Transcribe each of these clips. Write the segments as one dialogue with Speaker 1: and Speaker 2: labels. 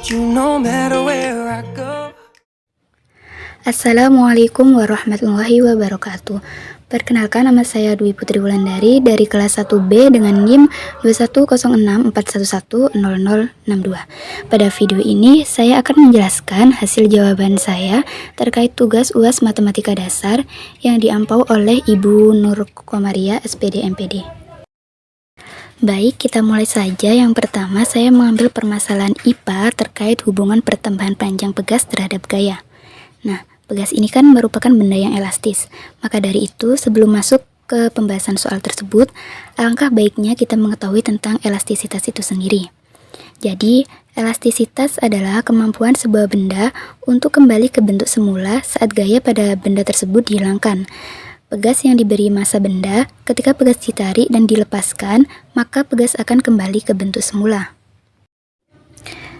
Speaker 1: you no matter where I go.
Speaker 2: Assalamualaikum warahmatullahi wabarakatuh. Perkenalkan, nama saya Dwi Putri Wulandari dari kelas 1B dengan NIM 21064110062. Pada video ini saya akan menjelaskan hasil jawaban saya terkait tugas UAS Matematika Dasar yang diampau oleh Ibu Nur Komaria, SPD MPD. Baik, kita mulai saja. Yang pertama, saya mengambil permasalahan IPA terkait hubungan pertambahan panjang pegas terhadap gaya. Nah, pegas ini kan merupakan benda yang elastis. Maka dari itu, sebelum masuk ke pembahasan soal tersebut, alangkah baiknya kita mengetahui tentang elastisitas itu sendiri. Jadi, elastisitas adalah kemampuan sebuah benda untuk kembali ke bentuk semula saat gaya pada benda tersebut dihilangkan. Pegas yang diberi massa benda, ketika pegas ditarik dan dilepaskan, maka pegas akan kembali ke bentuk semula.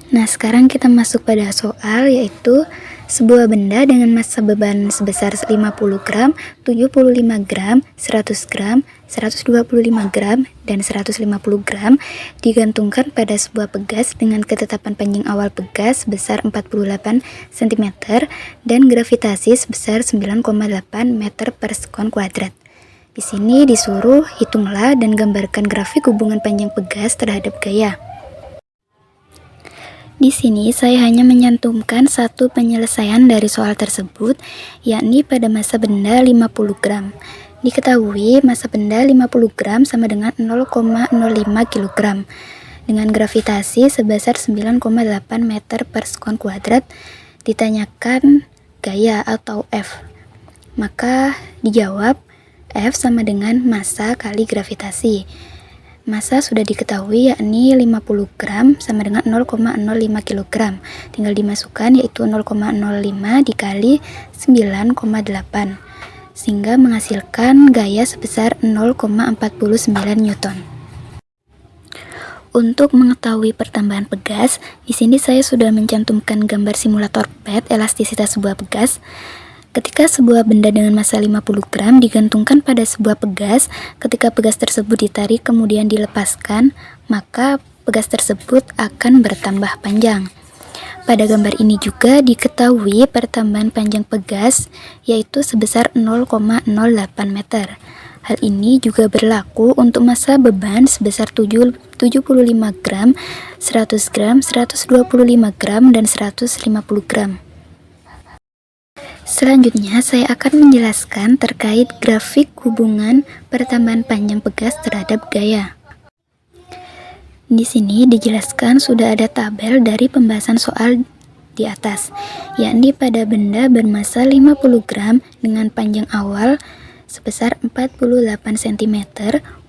Speaker 2: Nah, sekarang kita masuk pada soal, yaitu sebuah benda dengan massa beban sebesar 50 gram, 75 gram, 100 gram, 125 gram, dan 150 gram digantungkan pada sebuah pegas dengan ketetapan panjang awal pegas sebesar 48 cm dan gravitasi sebesar 9,8 meter per sekon kuadrat. Di sini disuruh hitunglah dan gambarkan grafik hubungan panjang pegas terhadap gaya. Di sini saya hanya menyantumkan satu penyelesaian dari soal tersebut, yakni pada massa benda 50 gram. Diketahui massa benda 50 gram sama dengan 0,05 kg dengan gravitasi sebesar 9,8 meter per sekon kuadrat. Ditanyakan gaya atau F. Maka dijawab F sama dengan massa kali gravitasi. Massa sudah diketahui, yakni 50 gram sama dengan 0,05 kg. Tinggal dimasukkan, yaitu 0,05 dikali 9,8 sehingga menghasilkan gaya sebesar 0,49 Newton. Untuk mengetahui pertambahan pegas, di sini saya sudah mencantumkan gambar simulator PET elastisitas sebuah pegas. Ketika sebuah benda dengan massa 50 gram digantungkan pada sebuah pegas, ketika pegas tersebut ditarik kemudian dilepaskan, maka pegas tersebut akan bertambah panjang. Pada gambar ini juga diketahui pertambahan panjang pegas yaitu sebesar 0,08 meter. Hal ini juga berlaku untuk massa beban sebesar 75 gram, 100 gram, 125 gram, dan 150 gram. Selanjutnya, saya akan menjelaskan terkait grafik hubungan pertambahan panjang pegas terhadap gaya. Di sini dijelaskan sudah ada tabel dari pembahasan soal di atas, yakni pada benda bermassa 50 gram dengan panjang awal sebesar 48 cm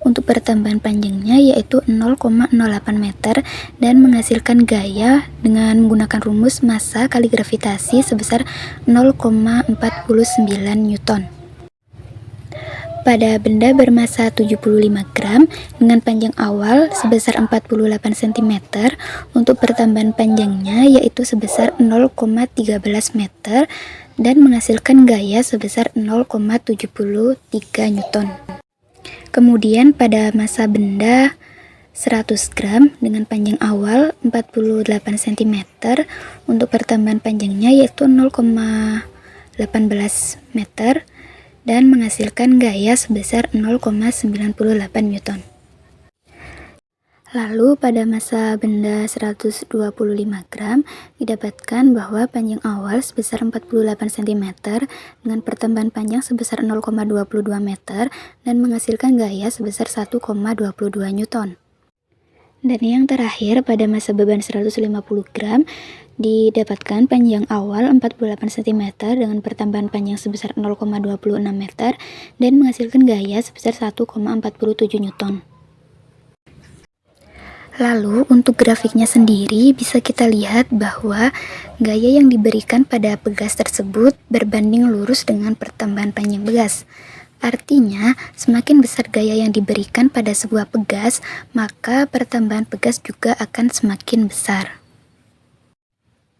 Speaker 2: untuk pertambahan panjangnya yaitu 0,08 meter dan menghasilkan gaya dengan menggunakan rumus massa kali gravitasi sebesar 0,49 Newton. Pada benda bermassa 75 gram dengan panjang awal sebesar 48 cm untuk pertambahan panjangnya yaitu sebesar 0,13 meter dan menghasilkan gaya sebesar 0,73 Newton. Kemudian pada massa benda 100 gram dengan panjang awal 48 cm untuk pertambahan panjangnya yaitu 0,18 meter dan menghasilkan gaya sebesar 0,98 Newton. Lalu pada massa benda 125 gram didapatkan bahwa panjang awal sebesar 48 cm dengan pertambahan panjang sebesar 0,22 meter dan menghasilkan gaya sebesar 1,22 Newton. Dan yang terakhir pada massa beban 150 gram didapatkan panjang awal 48 cm dengan pertambahan panjang sebesar 0,26 meter dan menghasilkan gaya sebesar 1,47 Newton. Lalu untuk grafiknya sendiri bisa kita lihat bahwa gaya yang diberikan pada pegas tersebut berbanding lurus dengan pertambahan panjang pegas. Artinya, semakin besar gaya yang diberikan pada sebuah pegas, maka pertambahan pegas juga akan semakin besar.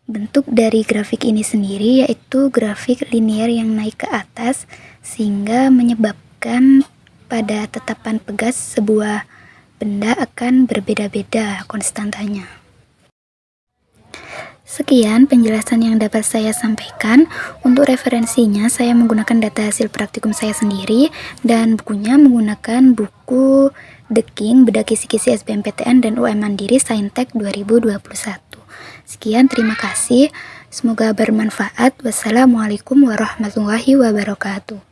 Speaker 2: Bentuk dari grafik ini sendiri yaitu grafik linier yang naik ke atas sehingga menyebabkan pada tetapan pegas sebuah benda akan berbeda-beda konstantanya. Sekian penjelasan yang dapat saya sampaikan. Untuk referensinya, saya menggunakan data hasil praktikum saya sendiri, dan bukunya menggunakan buku The King, Bedah Kisi-Kisi SBMPTN dan UM Mandiri Saintek 2021. Sekian, terima kasih. Semoga bermanfaat. Wassalamualaikum warahmatullahi wabarakatuh.